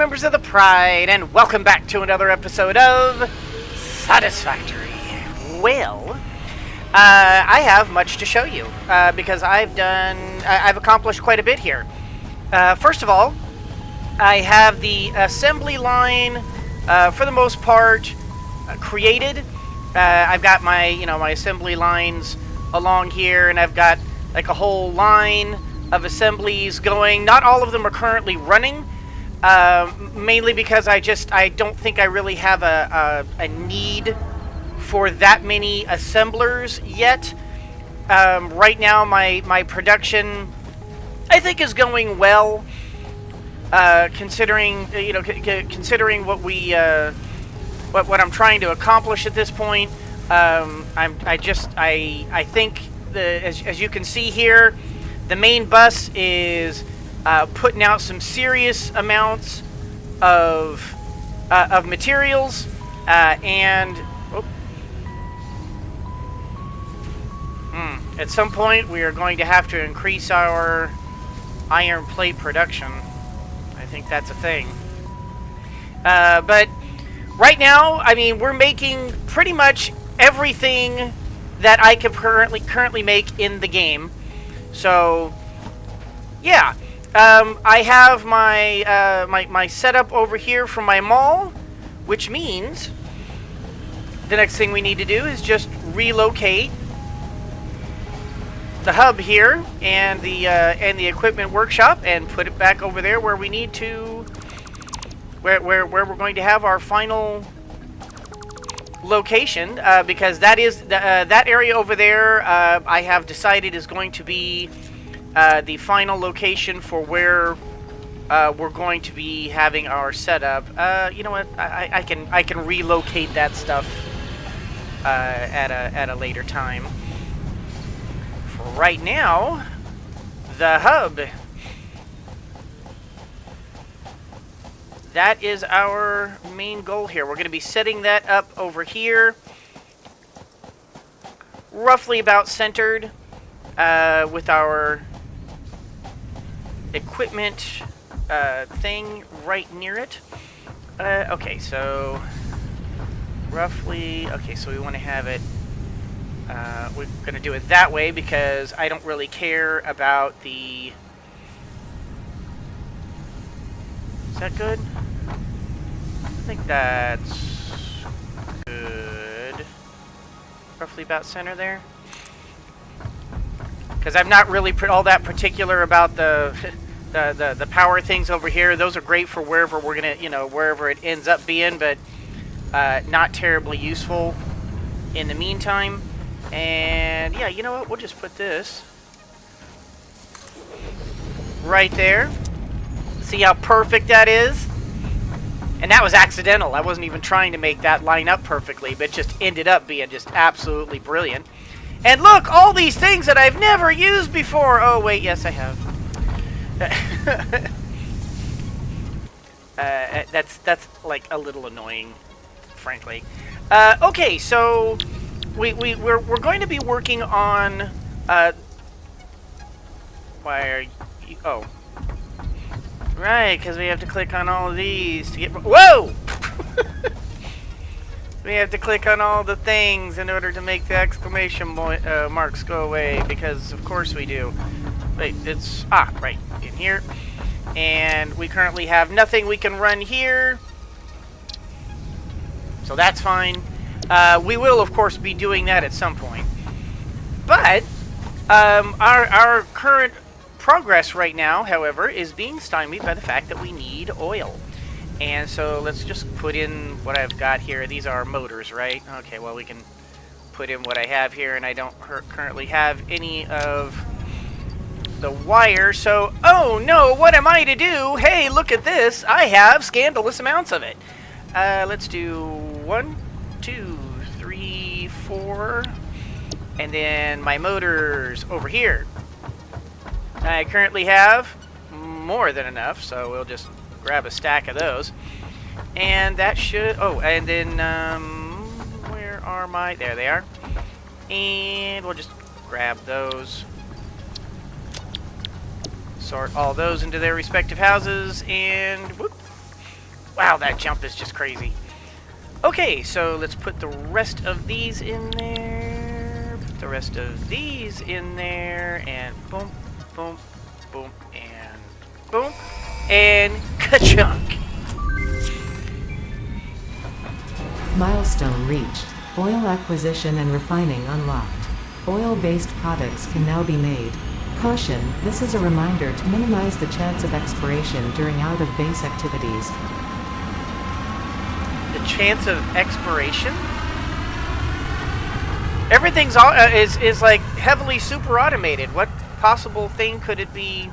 members of the Pride, and welcome back to another episode of Satisfactory. Well, I have much to show you, because I've accomplished quite a bit here. First of all, I have the assembly line, for the most part, created. I've got my, my assembly lines along here, and I've got like a whole line of assemblies going. Not all of them are currently running, mainly because I don't think I really have a need for that many assemblers yet. Right now, my production, I think, is going well, considering considering what what I'm trying to accomplish at this point. I think as you can see here, the main bus is putting out some serious amounts of materials, and at some point we are going to have to increase our iron plate production. I think that's a thing. But right now, I mean, we're making pretty much everything that I can currently make in the game. So, yeah, I have my setup over here from my mall, which means the next thing we need to do is just relocate the hub here and the equipment workshop and put it back over there where we need to, where we're going to have our final location, because that is that area over there. I have decided is going to be the final location for where we're going to be having our setup. You know what? I can relocate that stuff at a later time. For right now, the hub. That is our main goal here. We're going to be setting that up over here, roughly about centered, with our equipment thing right near it. Okay, so roughly, okay, so we want to have it, we're going to do it that way because I don't really care about the, is that good? I think that's good. Roughly about center there. Because I'm not really all that particular about the power things over here. Those are great for wherever we're gonna, wherever it ends up being, but not terribly useful in the meantime. And yeah, you know what? We'll just put this right there. See how perfect that is? And that was accidental. I wasn't even trying to make that line up perfectly, but it just ended up being just absolutely brilliant. And look, all these things that I've never used before. Oh, wait, yes, I have. That's like a little annoying, frankly. Okay, so we're going to be working on. Why are you? Oh. Right, because we have to click on all of these to get... Whoa! We have to click on all the things in order to make the exclamation marks go away, because of course we do. Wait, it's... Ah, right, in here. And we currently have nothing we can run here. So that's fine. We will, of course, be doing that at some point. But, our current progress right now, however, is being stymied by the fact that we need oil. And so let's just put in what I've got here. These are motors, right? Okay, well, we can put in what I have here, and I don't currently have any of the wire. So, oh no, what am I to do? Hey, look at this. I have scandalous amounts of it. Let's do 1, 2, 3, 4, and then my motors over here. I currently have more than enough, so we'll just grab a stack of those. And that should... Oh, and then, where are my... There they are. And we'll just grab those. Sort all those into their respective houses, and... Whoop. Wow, that jump is just crazy. Okay, so let's put the rest of these in there. Put the rest of these in there. And boom, boom, boom, and boom. And ka-chunk. Milestone reached. Oil acquisition and refining unlocked. Oil-based products can now be made. Caution, this is a reminder to minimize the chance of expiration during out-of-base activities. The chance of expiration? Everything's all, is like heavily super automated. What possible thing could it be,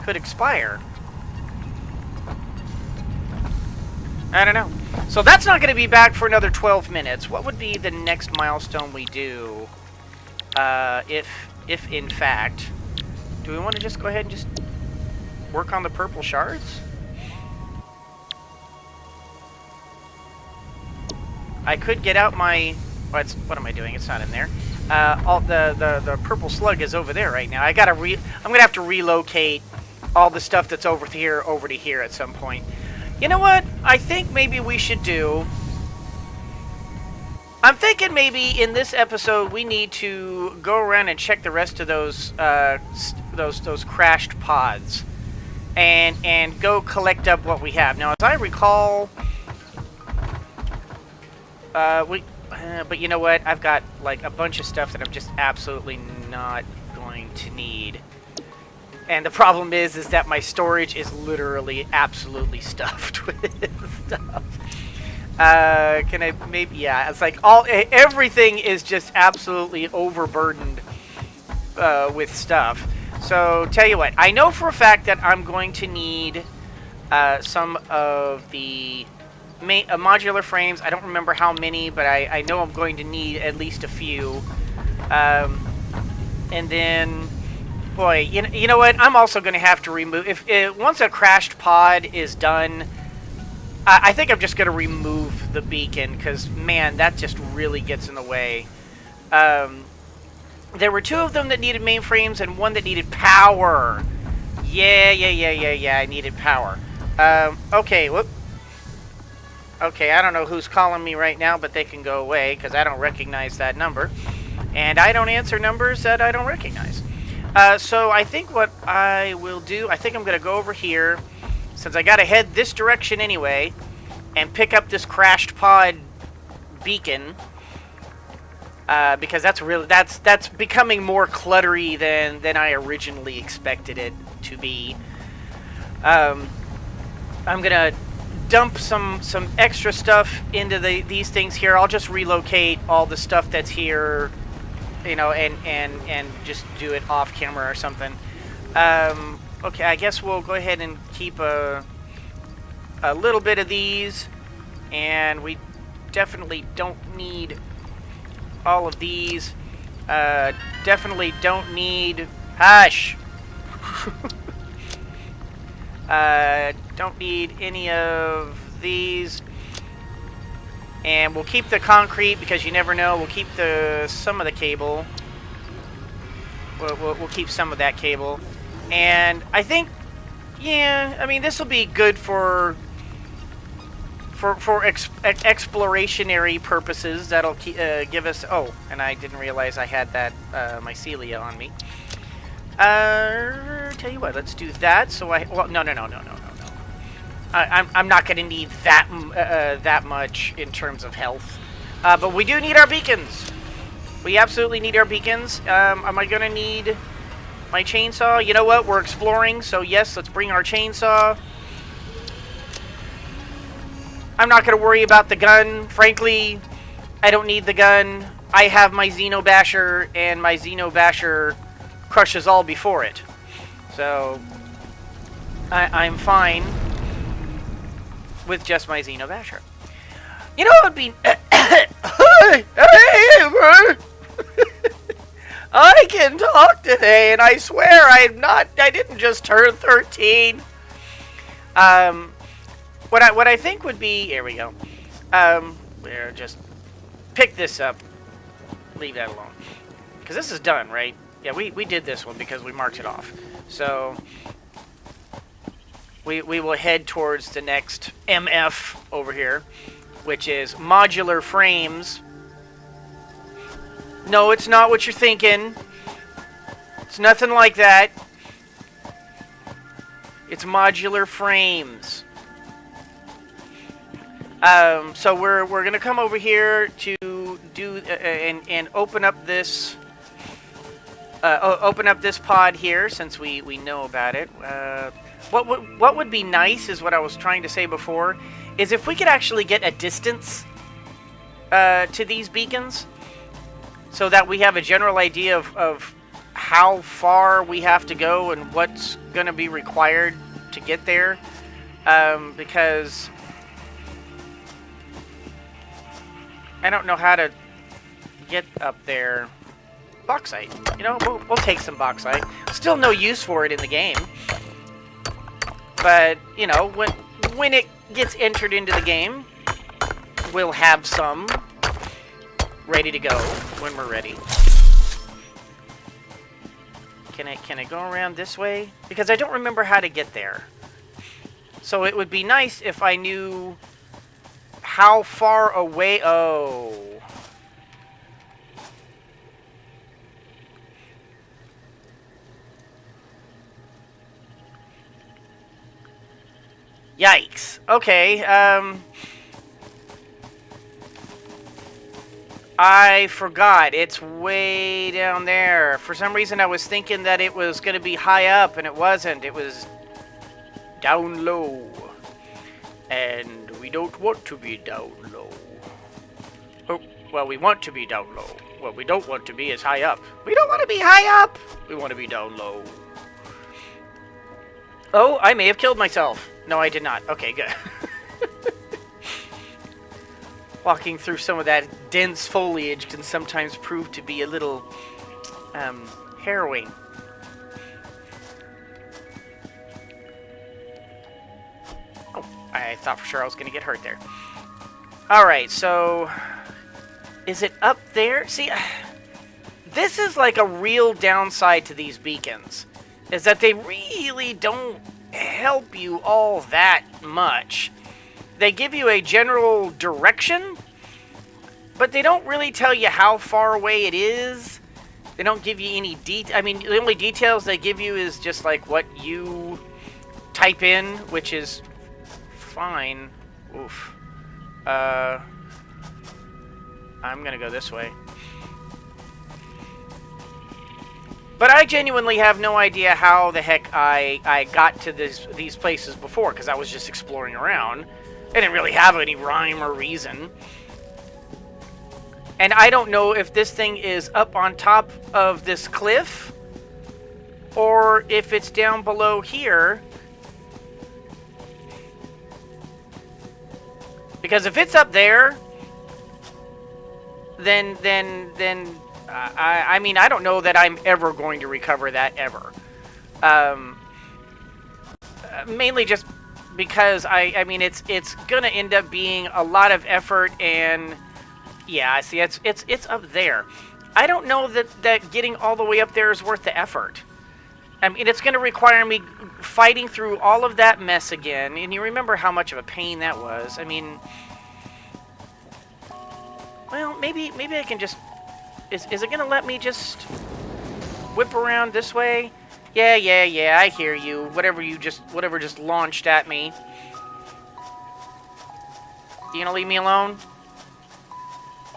could expire? I don't know. So that's not going to be back for another 12 minutes. What would be the next milestone we do? If in fact, do we want to just go ahead and just work on the purple shards? I could get out my, what am I doing? It's not in there. All the purple slug is over there right now. I'm gonna have to relocate all the stuff that's over here over to here at some point. You know what? I think maybe we should do. I'm thinking maybe in this episode we need to go around and check the rest of those crashed pods, and go collect up what we have. Now, as I recall, but you know what? I've got like a bunch of stuff that I'm just absolutely not going to need. And the problem is that my storage is literally absolutely stuffed with stuff. Can I maybe? Yeah, it's like everything is just absolutely overburdened with stuff. So tell you what, I know for a fact that I'm going to need some of the modular frames. I don't remember how many, but I know I'm going to need at least a few. And then, boy, you know what? I'm also going to have to remove, once a crashed pod is done, I think I'm just going to remove the beacon, because, man, that just really gets in the way. There were two of them that needed mainframes and one that needed power. Yeah, I needed power. Okay, whoop. Okay, I don't know who's calling me right now, but they can go away, because I don't recognize that number. And I don't answer numbers that I don't recognize. So I think what I will do, I think I'm going to go over here, since I got to head this direction anyway, and pick up this crashed pod beacon, because that's becoming more cluttery than I originally expected it to be. I'm going to dump some extra stuff into these things here. I'll just relocate all the stuff that's here, and just do it off camera or something. Okay, I guess we'll go ahead and keep a little bit of these, and we definitely don't need all of these. Definitely don't need, hush. Don't need any of these. And we'll keep the concrete, because you never know. We'll keep some of the cable. We'll keep some of that cable. And I think, yeah, I mean, this will be good for explorationary purposes. That'll give us... Oh, and I didn't realize I had that Mycelia on me. Tell you what, let's do that. So no. I'm not going to need that much in terms of health. But we do need our beacons. We absolutely need our beacons. Am I going to need my chainsaw? You know what? We're exploring, so yes, let's bring our chainsaw. I'm not going to worry about the gun. Frankly, I don't need the gun. I have my Xeno Basher, and my Xeno Basher crushes all before it. So, I'm fine with just my Xeno Basher. You know what would be... I can talk today, and I swear I didn't just turn 13. What I think would be... Here we go. We'll just pick this up. Leave that alone. Because this is done, right? Yeah, we did this one because we marked it off. So... we will head towards the next MF over here, which is modular frames. No, it's not what you're thinking. It's nothing like that. It's modular frames. So we're gonna come over here to do and open up this pod here, since we know about it. What would be nice is what I was trying to say before, is if we could actually get a distance to these beacons, so that we have a general idea of how far we have to go and what's going to be required to get there, because I don't know how to get up there. Bauxite. You know, we'll take some bauxite. Still no use for it in the game. But, you know, when it gets entered into the game, we'll have some ready to go when we're ready. Can I go around this way? Because I don't remember how to get there. So it would be nice if I knew how far away... Oh... Yikes. Okay, I forgot. It's way down there. For some reason, I was thinking that it was going to be high up, and it wasn't. It was down low. And we don't want to be down low. Oh, well, we want to be down low. What we don't want to be is high up. We don't want to be high up. We want to be down low. Oh, I may have killed myself. No, I did not. Okay, good. Walking through some of that dense foliage can sometimes prove to be a little harrowing. Oh, I thought for sure I was going to get hurt there. Alright, so... Is it up there? See, this is like a real downside to these beacons, is that they really don't help you all that much. They give you a general direction, but they don't really tell you how far away it is. They don't give you any I mean, the only details they give you is just like what you type in, which is fine. Oof. I'm gonna go this way. But I genuinely have no idea how the heck I got to these places before, because I was just exploring around. I didn't really have any rhyme or reason. And I don't know if this thing is up on top of this cliff, or if it's down below here. Because if it's up there, then I mean, I don't know that I'm ever going to recover that ever. Mainly just because I mean, it's gonna end up being a lot of effort, and yeah, see, it's up there. I don't know that getting all the way up there is worth the effort. I mean, it's gonna require me fighting through all of that mess again, and you remember how much of a pain that was. I mean, well, maybe I can just... Is it gonna let me just whip around this way? Yeah, I hear you. Whatever just launched at me. You gonna leave me alone?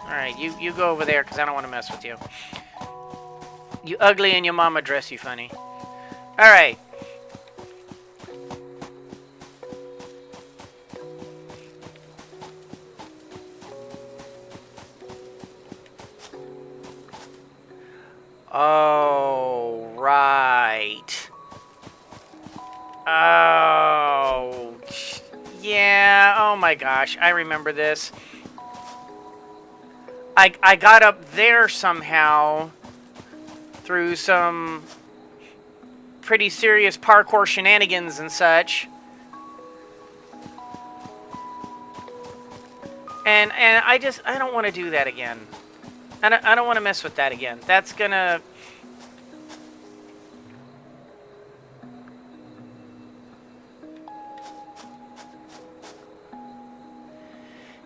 Alright, you go over there, because I don't want to mess with you. You ugly and your mama dress you funny. Alright. Oh, right. Oh, yeah. Oh my gosh, I remember this. I got up there somehow through some pretty serious parkour shenanigans and such. And I don't want to do that again. I don't want to mess with that again. That's gonna...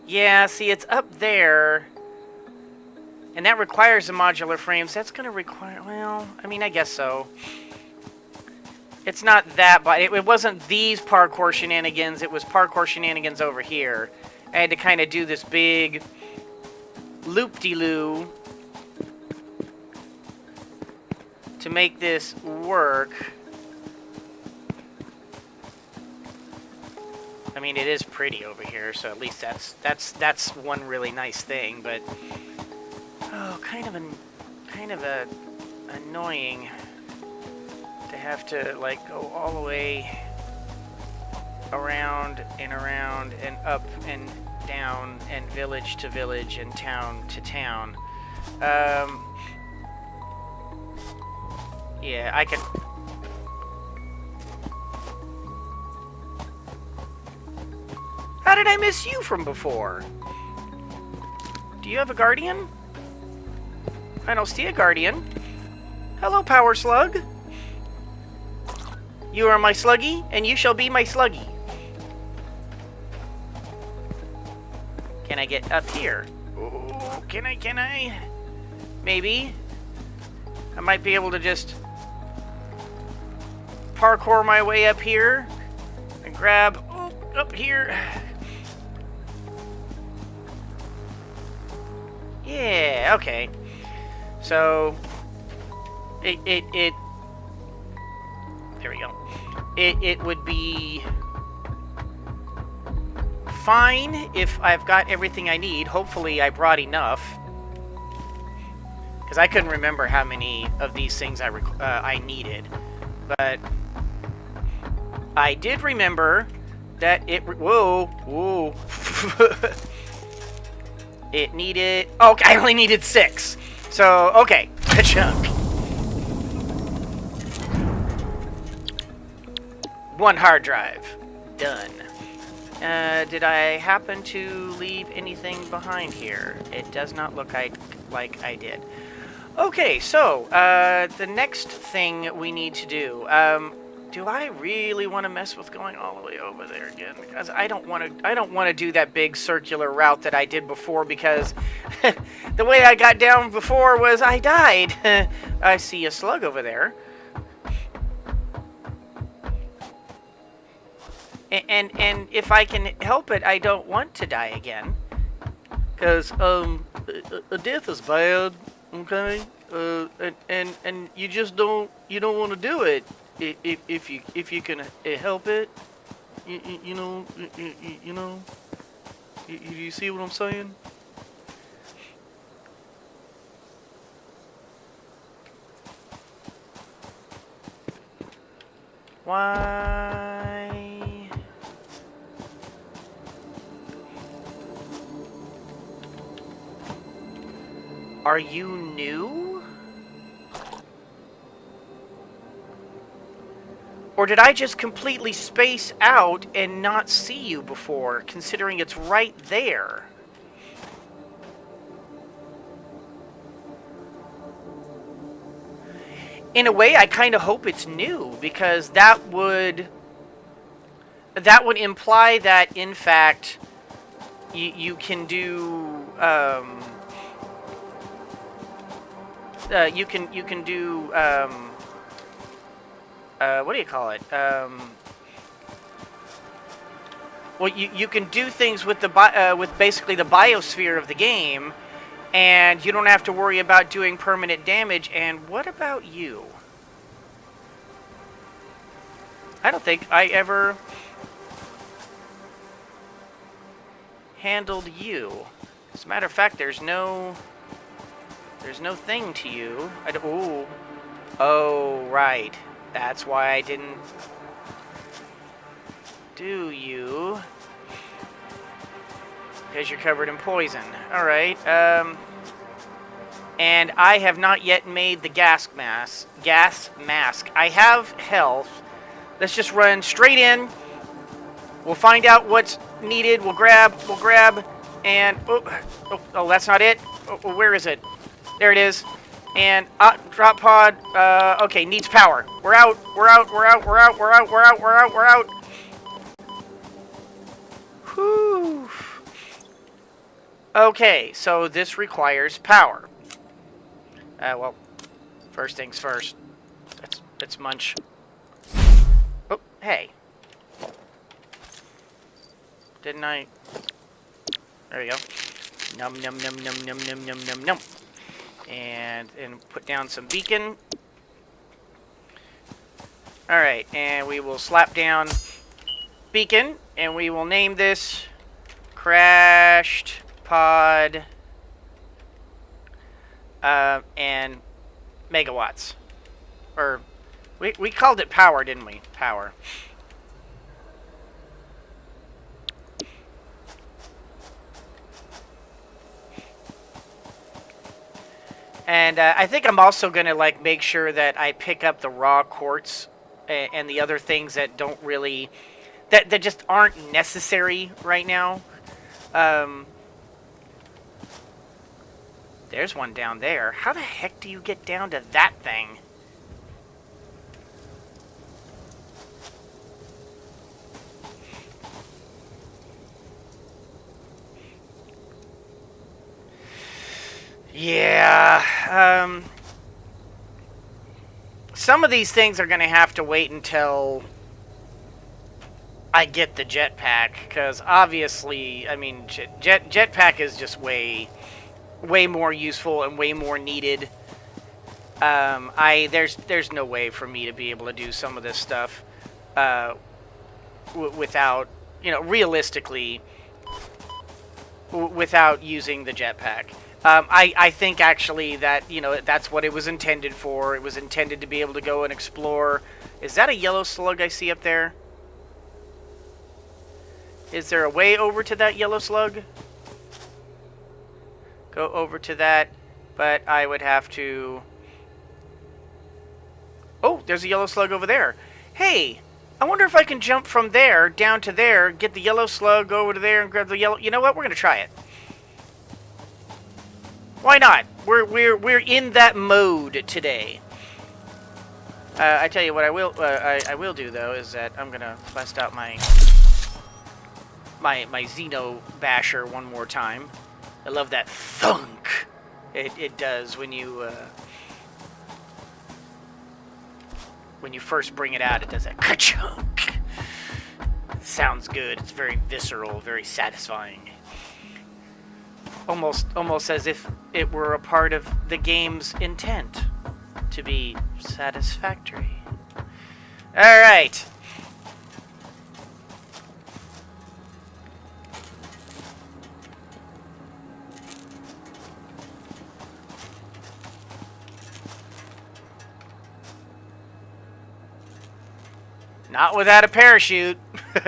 Yeah, see, it's up there. And that requires the modular frames. That's going to require... Well, I mean, I guess so. It's not that... But it wasn't these parkour shenanigans. It was parkour shenanigans over here. I had to kind of do this big loop-de-loo to make this work. I mean, it is pretty over here, so at least that's one really nice thing. But oh, kind of a annoying to have to like go all the way around and up and down and village to village and town to town. Yeah, I can. How did I miss you from before? Do you have a guardian? I don't see a guardian. Hello, Power Slug. You are my sluggy, and you shall be my sluggy. Can I get up here? Oh, can I? Maybe. I might be able to just parkour my way up here and grab up here. Yeah, okay. So it there we go. It would be fine if I've got everything I need. Hopefully I brought enough, because I couldn't remember how many of these things I needed, but I did remember that whoa it needed, okay, I only needed 6, so okay, a chunk. 1 hard drive done. Did I happen to leave anything behind here? It does not look like I did. Okay, so the next thing we need to do. Do I really want to mess with going all the way over there again? Because I don't want to do that big circular route that I did before, because the way I got down before was I died. I see a slug over there. And if I can help it, I don't want to die again. Because a death is bad, okay? And you just don't want to do it. If you can help it, you know, you see what I'm saying? Why? Are you new? Or did I just completely space out and not see you before, considering it's right there? In a way, I kind of hope it's new, because that would imply that, in fact, you can do you can do what do you call it? Well, you can do things with with basically the biosphere of the game, and you don't have to worry about doing permanent damage. And what about you? I don't think I ever handled you. As a matter of fact, there's no thing to you. Ooh. Oh, right. That's why I didn't do you. Because you're covered in poison. Alright, and I have not yet made the gas mask. I have health. Let's just run straight in. We'll find out what's needed. We'll grab, and... Oh, that's not it. Oh, where is it? There it is. And drop pod. Okay, needs power. We're out. Whew. Okay, so this requires power. Well, first things first. Let's munch. Oh, hey. Didn't I? There we go. Num num num num num num num num num. And put down some beacon. Alright, and we will slap down beacon, and we will name this crashed pod and megawatts. Or we called it power, didn't we? Power. And I think I'm also going to like make sure that I pick up the raw quartz and the other things that don't really, that just aren't necessary right now. There's one down there. How the heck do you get down to that thing? Yeah, some of these things are going to have to wait until I get the jetpack, because obviously, I mean, jetpack is just way more useful and way more needed. There's no way for me to be able to do some of this stuff without, you know, realistically, without using the jetpack. I think actually that, you know, that's what it was intended for. It was intended to be able to go and explore. Is that a yellow slug I see up there? Is there a way over to that yellow slug? Go over to that, but I would have to... Oh, there's a yellow slug over there. Hey, I wonder if I can jump from there down to there, get the yellow slug, go over to there and grab the yellow... You know what? We're going to try it. Why not? We're in that mode today. I tell you what, I will do though is that I'm gonna bust out my Xeno basher one more time. I love that thunk it does when you first bring it out. It does that ka-chunk. Sounds good. It's very visceral, very satisfying. Almost as if it were a part of the game's intent to be satisfactory. All right. Not without a parachute. What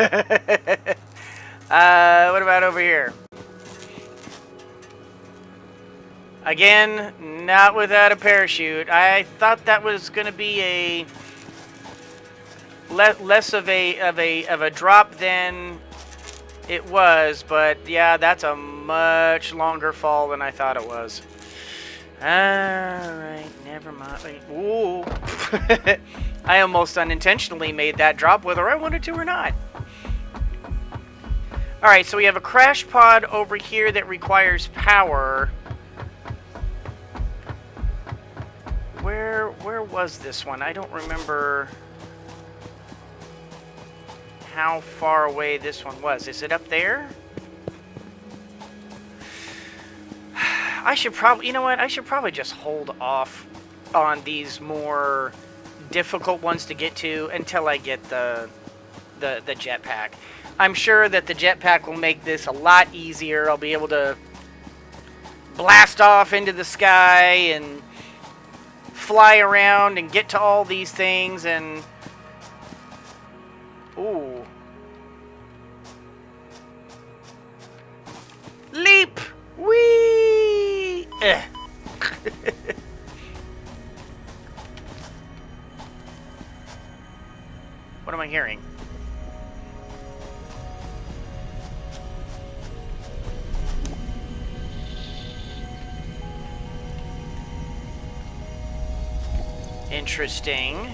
about over here? Again, not without a parachute. I thought that was going to be a less of a drop than it was, but yeah, that's a much longer fall than I thought it was. All right, never mind. Ooh, I almost unintentionally made that drop, whether I wanted to or not. All right, so we have a crash pod over here that requires power. Where was this one? I don't remember how far away this one was. Is it up there? I should probably, you know what? I should probably just hold off on these more difficult ones to get to until I get the jetpack. I'm sure that the jetpack will make this a lot easier. I'll be able to blast off into the sky and fly around and get to all these things and... Ooh. Leap! Whee! What am I hearing? Interesting.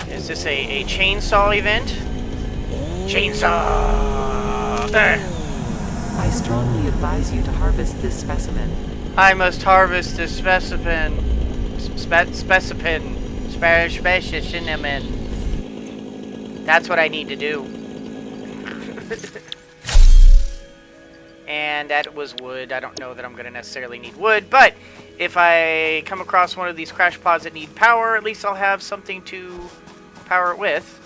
Is this a chainsaw event? Chainsaw! strongly advise you to harvest this specimen. I must harvest this specimen. Specimen. That's what I need to do. And that was wood. I don't know that I'm going to necessarily need wood, but if I come across one of these crash pods that need power, at least I'll have something to power it with.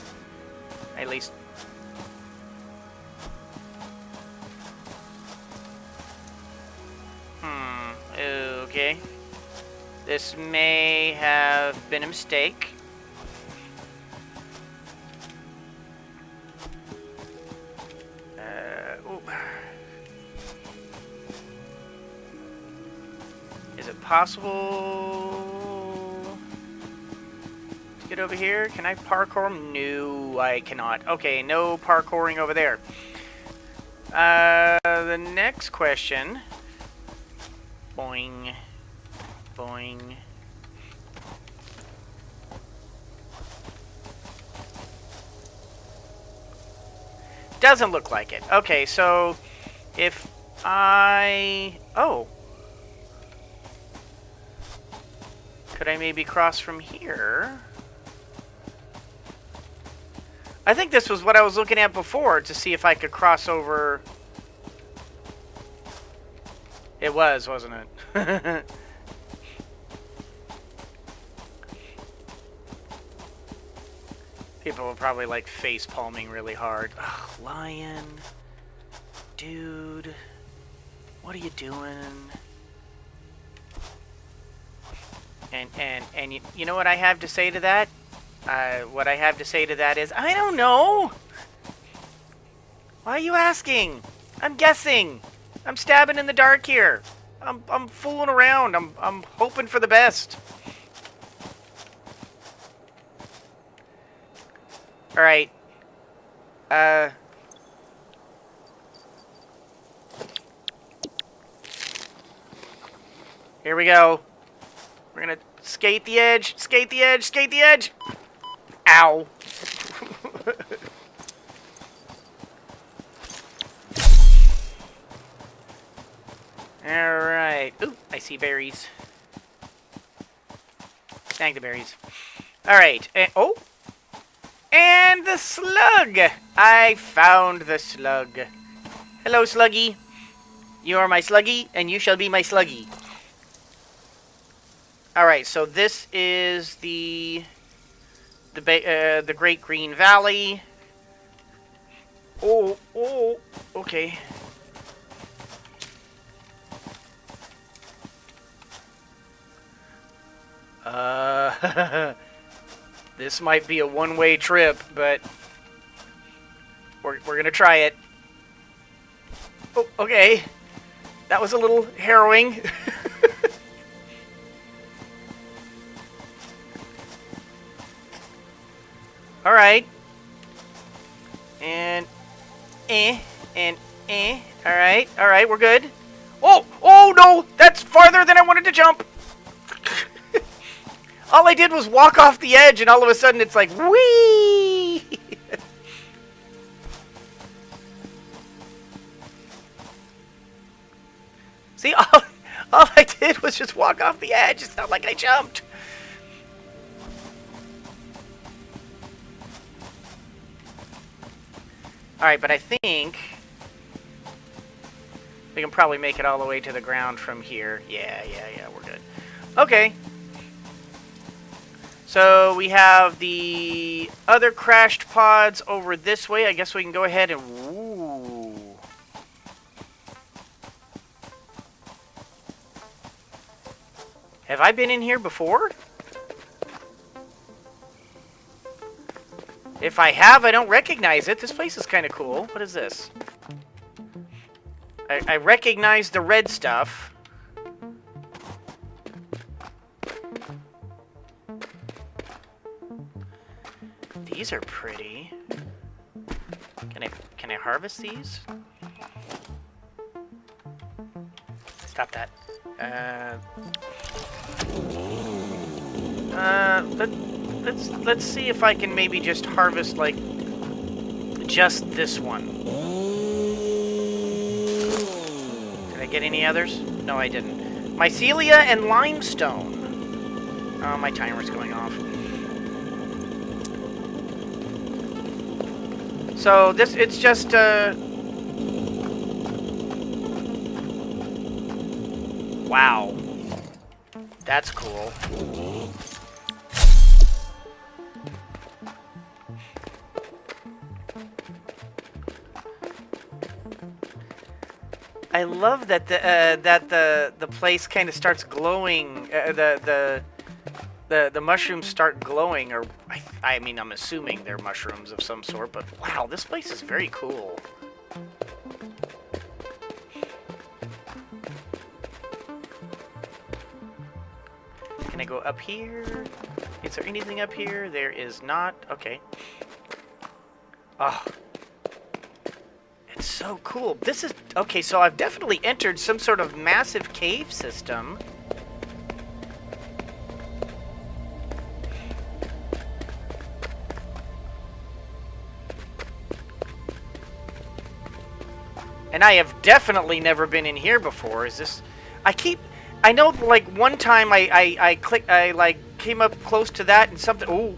At least. Okay. This may have been a mistake. Is it possible to get over here? Can I parkour? No, I cannot. Okay, no parkouring over there. The next question. Boing. Boing. Doesn't look like it. Okay, so if I... Oh. Could I maybe cross from here? I think this was what I was looking at before to see if I could cross over. It was, wasn't it? People were probably like face palming really hard. Ugh, lion. Dude. What are you doing? And you know what I have to say to that? What I have to say to that is, I don't know. Why are you asking? I'm guessing. I'm stabbing in the dark here. I'm fooling around. I'm hoping for the best. All right. Here we go. We're gonna skate the edge, skate the edge, skate the edge. Ow. Alright. Ooh, I see berries. Snag the berries. Alright. Oh! And the slug! I found the slug. Hello, Sluggy. You are my Sluggy, and you shall be my Sluggy. Alright, so this is the Great Green Valley. Oh, okay. This might be a one-way trip, but we're gonna try it. Oh, okay. That was a little harrowing. All right. And all right, we're good. Oh no, that's farther than I wanted to jump. All I did was walk off the edge, and all of a sudden it's like, whee! See, all I did was just walk off the edge. It's not like I jumped. Alright, but I think we can probably make it all the way to the ground from here. Yeah, we're good. Okay. So we have the other crashed pods over this way. I guess we can go ahead and... Ooh. Have I been in here before? If I have, I don't recognize it. This place is kind of cool. What is this? I recognize the red stuff. These are pretty. Can I harvest these? Stop that. Let's see if I can maybe just harvest like just this one. get any others? No, I didn't. Mycelia and limestone. Oh, my timer's going off. So this, it's just, wow. That's cool. I love that the place kind of starts glowing. The mushrooms start glowing, or I mean, I'm assuming they're mushrooms of some sort. But wow, this place is very cool. Can I go up here? Is there anything up here? There is not. Okay. Oh. It's so cool. This is... Okay, so I've definitely entered some sort of massive cave system. And I have definitely never been in here before. Is this... I know, like, one time I like, came up close to that and something... Ooh.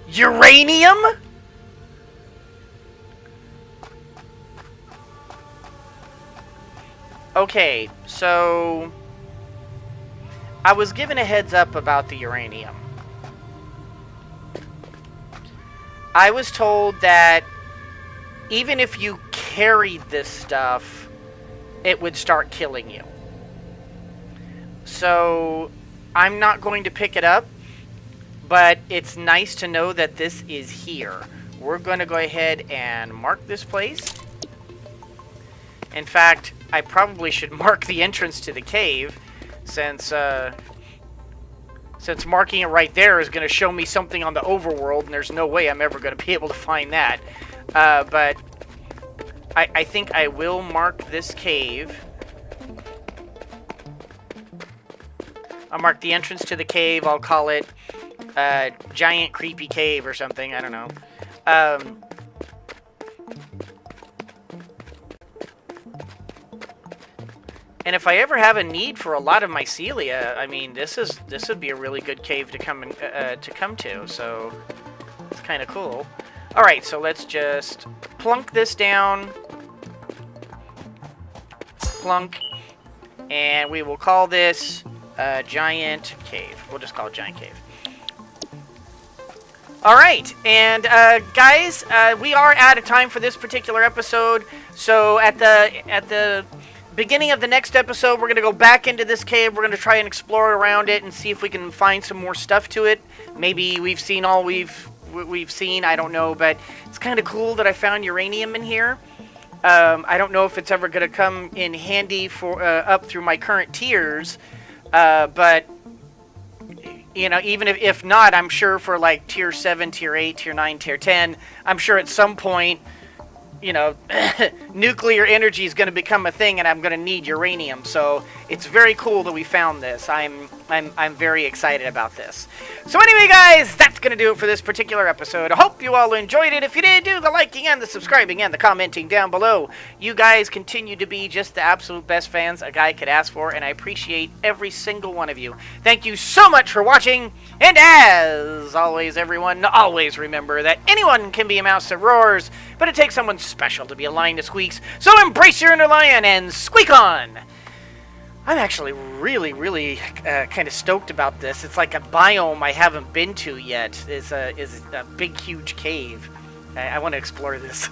Uranium? Okay, so... I was given a heads up about the uranium. I was told that even if you carried this stuff, it would start killing you. So, I'm not going to pick it up, but it's nice to know that this is here. We're going to go ahead and mark this place. In fact, I probably should mark the entrance to the cave, since marking it right there is going to show me something on the overworld, and there's no way I'm ever going to be able to find that. But I think I will mark this cave. I'll mark the entrance to the cave. I'll call it Giant Creepy Cave or something. I don't know. And if I ever have a need for a lot of mycelia, I mean, this would be a really good cave to come to. So it's kind of cool. All right, so let's just plunk this down. Plunk, and we will call this Giant Cave. We'll just call it Giant Cave. All right, and guys, we are out of time for this particular episode. So at the beginning of the next episode, we're going to go back into this cave. We're going to try and explore around it and see if we can find some more stuff to it. Maybe we've seen all we've seen. I don't know, but it's kind of cool that I found uranium in here. I don't know if it's ever going to come in handy for up through my current tiers, but you know, even if not, I'm sure for like tier 7, tier 8, tier 9, tier 10, I'm sure at some point, you know, nuclear energy is going to become a thing, and I'm going to need uranium. So it's very cool that we found this. I'm very excited about this. So anyway, guys, that's going to do it for this particular episode. I hope you all enjoyed it. If you did, do the liking and the subscribing and the commenting down below. You guys continue to be just the absolute best fans a guy could ask for, and I appreciate every single one of you. Thank you so much for watching, and as always, everyone, always remember that anyone can be a mouse that roars, but it takes someone special to be a lion that squeaks. So embrace your inner lion and squeak on! I'm actually really kind of stoked about this. It's like a biome I haven't been to yet. Is a big, huge cave. I want to explore this.